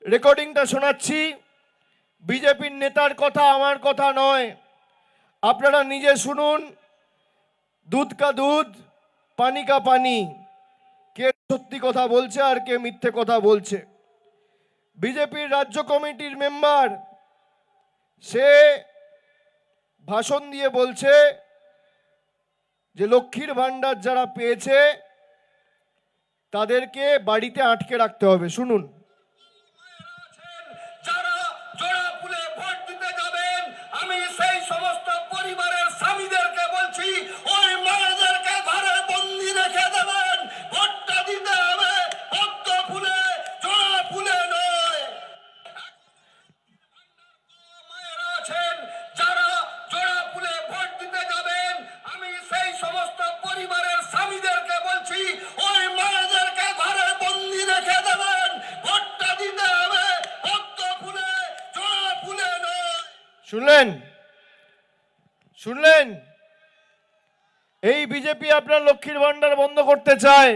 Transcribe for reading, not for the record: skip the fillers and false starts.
রেকর্ডিংটা শোনাচ্ছি। বিজেপির নেতার কথা, আমার কথা নয়, আপনারা নিজে শুনুন। দুধ কা দুধ, পানি কা পানি, কে সত্যি কথা বলছে আর কে মিথ্যে কথা বলছে। বিজেপির রাজ্য কমিটির মেম্বার সে ভাষণ দিয়ে বলছে যে লক্ষ্মীর ভান্ডার যারা পেয়েছে তাদেরকে বাড়িতে আটকে রাখতে হবে। শুনুন। যারা জোড়াফুলে ভোট দিতে যাবেন, আমি সেই সমস্ত পরিবারের স্বামীদেরকে বলছি, ওই মায়েদেরকে ঘরে বন্দি রেখে দেবেন। ভোটটা দিতে হবে পদ্ম ফুলে, জোড়াফুলে নয়। মায়েরা আছেন যারা জোড়াফুলে ভোট দিতে যাবেন, আমি সেই সমস্ত পরিবারের স্বামীদেরকে বলছি, ওই মায়েদেরকে ঘরে বন্দি রেখে দেবেন। ভোটটা দিতে হবে পদ্ম ফুলে, জোড়াফুলে নয়। শুনলেন? শুনলেন? এই বিজেপি আপনার লক্ষ্মীর ভান্ডার বন্ধ করতে চায়।